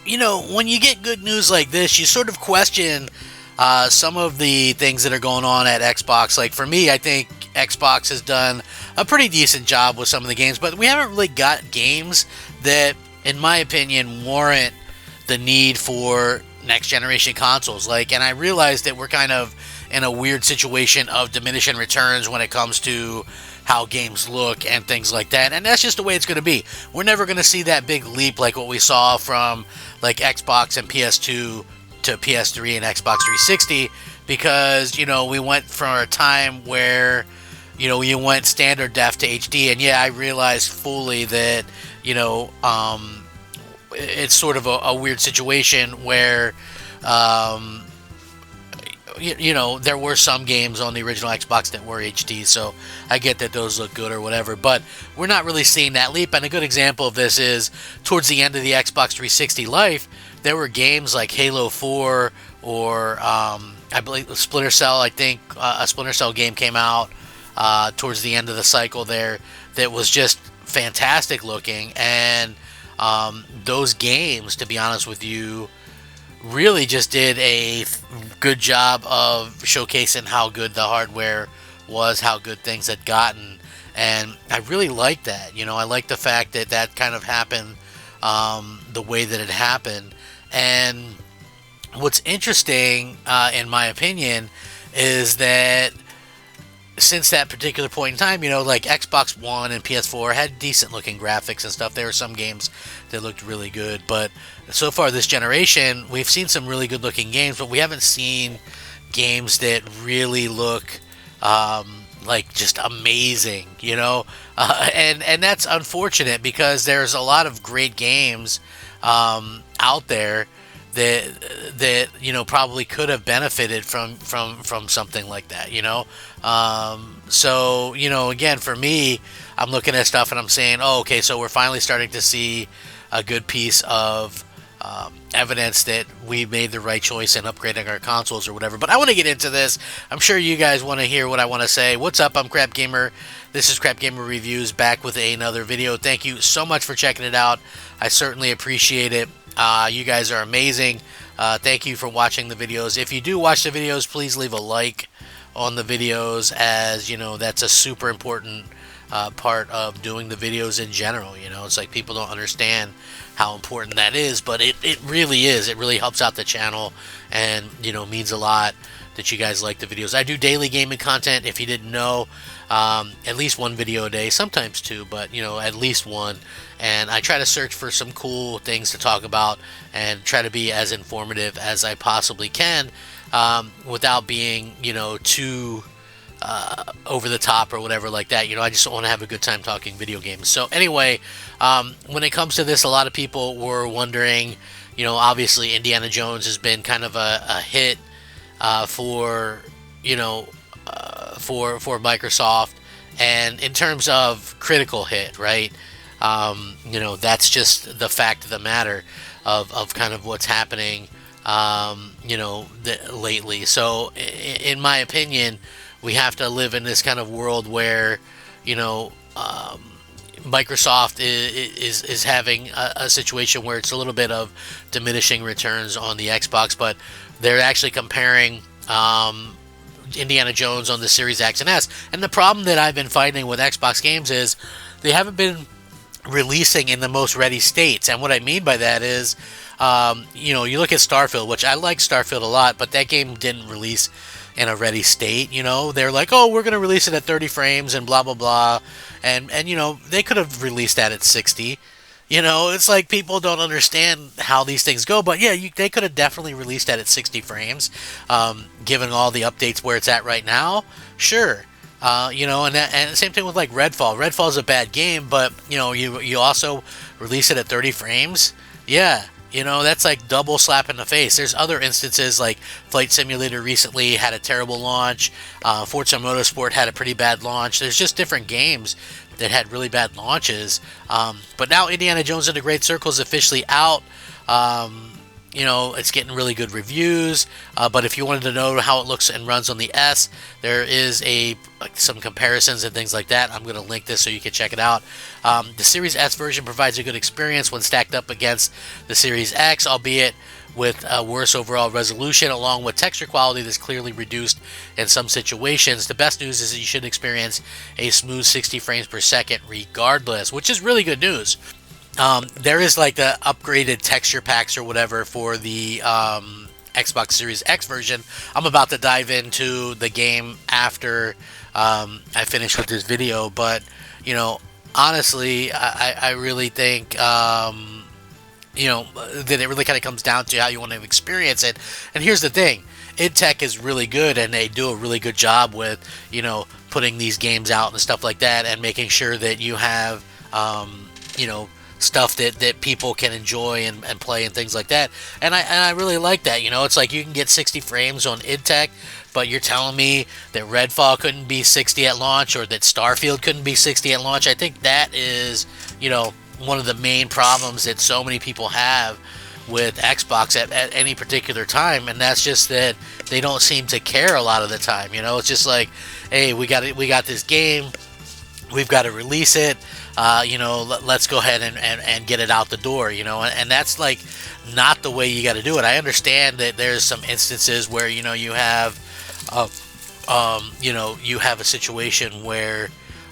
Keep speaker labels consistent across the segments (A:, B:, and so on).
A: when you get good news like this, you sort of question some of the things that are going on at Xbox. Like for me, I think Xbox has done a pretty decent job with some of the games, but we haven't really got games that, in my opinion, warrant the need for next generation consoles. And I realize that we're kind of in a weird situation of diminishing returns when it comes to how games look and things like that. And that's just the way it's going to be. We're never going to see that big leap like what we saw from like Xbox and PS2 to PS3 and Xbox 360, because we went from a time where you went standard def to HD. And yeah, I realized fully that it's sort of a weird situation where um, there were some games on the original Xbox that were HD, so I get that those look good or whatever, but we're not really seeing that leap. And a good example of this is towards the end of the Xbox 360 life, there were games like Halo 4 or I believe Splinter Cell. I think a Splinter Cell game came out towards the end of the cycle there that was just fantastic looking, and those games, to be honest with you, really just did a good job of showcasing how good the hardware was, how good things had gotten, and I really like that. I like the fact that that kind of happened the way that it happened. And what's interesting, in my opinion, is that since that particular point in time, like Xbox One and PS4 had decent looking graphics and stuff. There were some games that looked really good, but so far this generation, we've seen some really good looking games, but we haven't seen games that really look like just amazing, and that's unfortunate because there's a lot of great games out there that probably could have benefited from something like that. So again, for me, I'm looking at stuff and I'm saying, oh, okay, so we're finally starting to see a good piece of evidence that we made the right choice in upgrading our consoles or whatever. But I want to get into this. I'm sure you guys want to hear what I want to say. What's up? I'm Crap Gamer. This is Crap Gamer Reviews, back with another video. Thank you so much for checking it out. I certainly appreciate it. You guys are amazing. Thank you for watching the videos. If you do watch the videos, please leave a like on the videos, as that's a super important part of doing the videos in general. It's like people don't understand how important that is, but it really is. It really helps out the channel, and means a lot that you guys like the videos. I do daily gaming content, if you didn't know. At least one video a day, sometimes two, but at least one. And I try to search for some cool things to talk about and try to be as informative as I possibly can, without being too over the top or whatever like that. I just want to have a good time talking video games. So anyway, when it comes to this, a lot of people were wondering, obviously Indiana Jones has been kind of a hit for Microsoft, and in terms of critical hit, right? That's just the fact of the matter of kind of what's happening, lately. So in my opinion, we have to live in this kind of world where, Microsoft is having a situation where it's a little bit of diminishing returns on the Xbox, but they're actually comparing Indiana Jones on the Series X and S. And the problem that I've been finding with Xbox games is they haven't been releasing in the most ready states. And what I mean by that is, you look at Starfield, which I like Starfield a lot, but that game didn't release in a ready state. They're like, oh, we're going to release it at 30 frames and blah, blah, blah. And they could have released that at 60. It's like people don't understand how these things go. But yeah, they could have definitely released that at 60 frames, given all the updates where it's at right now. Sure. And same thing with like Redfall. Redfall's a bad game, but you also release it at 30 frames. Yeah. That's like double slap in the face. There's other instances like Flight Simulator recently had a terrible launch. Forza Motorsport had a pretty bad launch. There's just different games that had really bad launches. But now Indiana Jones and the Great Circle is officially out. it's getting really good reviews. But if you wanted to know how it looks and runs on the S, there is some comparisons and things like that. I'm going to link this so you can check it out. The Series S version provides a good experience when stacked up against the Series X, albeit with a worse overall resolution, along with texture quality that's clearly reduced in some situations. The best news is that you should experience a smooth 60 frames per second regardless, which is really good news. There is like the upgraded texture packs or whatever for the Xbox Series X version. I'm about to dive into the game after I finish with this video, but honestly, I really think that it really kind of comes down to how you want to experience it. And here's the thing, id Tech is really good, and they do a really good job with putting these games out and stuff like that, and making sure that you have stuff that people can enjoy and play and things like that. And I really like that. It's like you can get 60 frames on id Tech, but you're telling me that Redfall couldn't be 60 at launch, or that Starfield couldn't be 60 at launch. I think that is one of the main problems that so many people have with Xbox at any particular time, and that's just that they don't seem to care a lot of the time. It's just like, hey, we got this game, we've got to release it, let's go ahead and get it out the door, and that's like not the way you got to do it. I understand that there's some instances where you have you have a situation where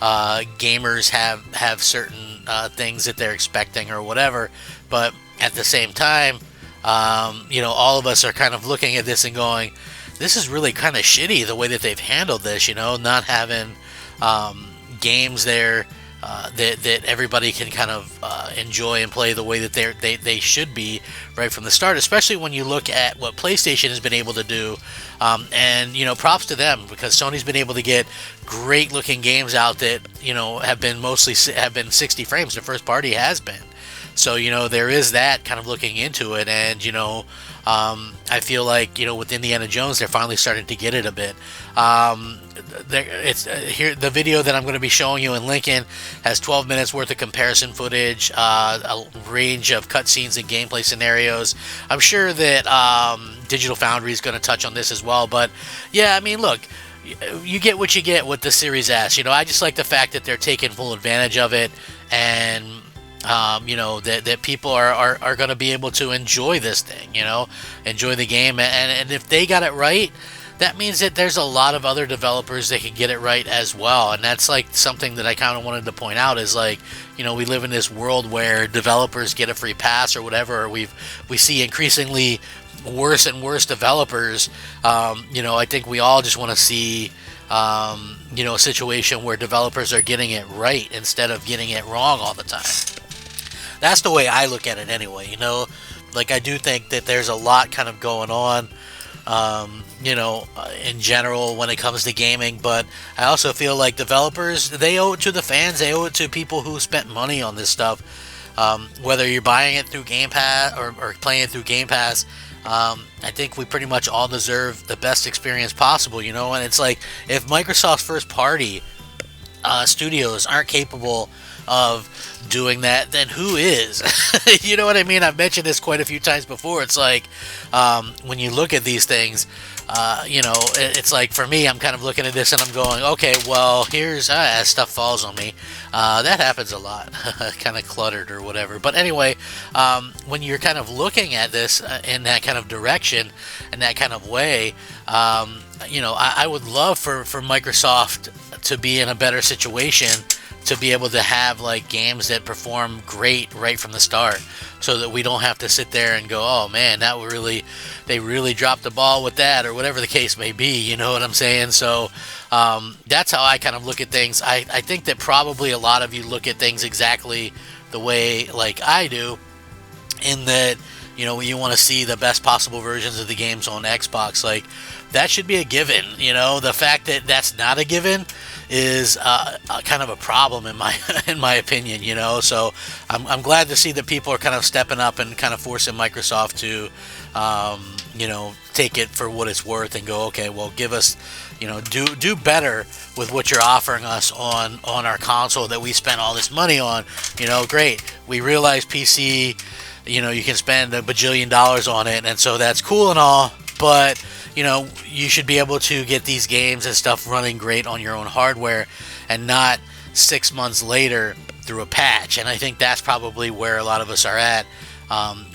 A: gamers have certain things that they're expecting or whatever, but at the same time, all of us are kind of looking at this and going, this is really kind of shitty the way that they've handled this, not having games there that everybody can kind of enjoy and play the way that they should be right from the start, especially when you look at what PlayStation has been able to do. And props to them, because Sony's been able to get great looking games out that have been 60 frames. The first party has been. So there is that kind of looking into it, and I feel like with Indiana Jones, they're finally starting to get it a bit. Here, the video that I'm going to be showing you and linking has 12 minutes worth of comparison footage, a range of cutscenes and gameplay scenarios. I'm sure that Digital Foundry is going to touch on this as well, but yeah, I mean, look, you get what you get with the Series S. I just like the fact that they're taking full advantage of it, and that people are going to be able to enjoy this thing, enjoy the game, and if they got it right, that means that there's a lot of other developers that can get it right as well. And that's like something that I kind of wanted to point out, is like, we live in this world where developers get a free pass or whatever, or we see increasingly worse and worse developers. I think we all just want to see a situation where developers are getting it right instead of getting it wrong all the time. That's the way I look at it anyway. Like, I do think that there's a lot kind of going on in general when it comes to gaming, but I also feel like developers, they owe it to the fans, they owe it to people who spent money on this stuff, whether you're buying it through Game Pass or playing it through Game Pass. I think we pretty much all deserve the best experience possible, and it's like, if Microsoft's first party studios aren't capable of doing that, then who is? You know what I mean? I've mentioned this quite a few times before. It's like, when you look at these things, it's like, for me, I'm kind of looking at this and I'm going, okay, well, here's as stuff falls on me. That happens a lot. Kind of cluttered or whatever. But anyway, when you're kind of looking at this in that kind of direction, in that kind of way, I would love for Microsoft to be in a better situation to be able to have like games that perform great right from the start, so that we don't have to sit there and go, oh man, they really dropped the ball with that, or whatever the case may be, you know what I'm saying? So that's how I kind of look at things. I think that probably a lot of you look at things exactly the way like I do, in that you want to see the best possible versions of the games on Xbox. Like, that should be a given. The fact that that's not a given is kind of a problem in my opinion. So I'm glad to see that people are kind of stepping up and kind of forcing Microsoft to take it for what it's worth and go, okay, well, give us, do better with what you're offering us on our console that we spent all this money on. Great, we realize PC you know, you can spend a bajillion dollars on it, and so that's cool and all, but you know, you should be able to get these games and stuff running great on your own hardware and not 6 months later through a patch. And I think that's probably where a lot of us are at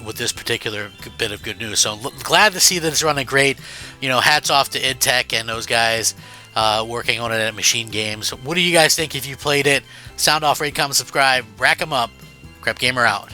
A: with this particular bit of good news. So glad to see that it's running great. You know, hats off to id Tech and those guys working on it at Machine Games. What do you guys think if you played it? Sound off, rate, comment, subscribe, rack 'em up. Crap Gamer out.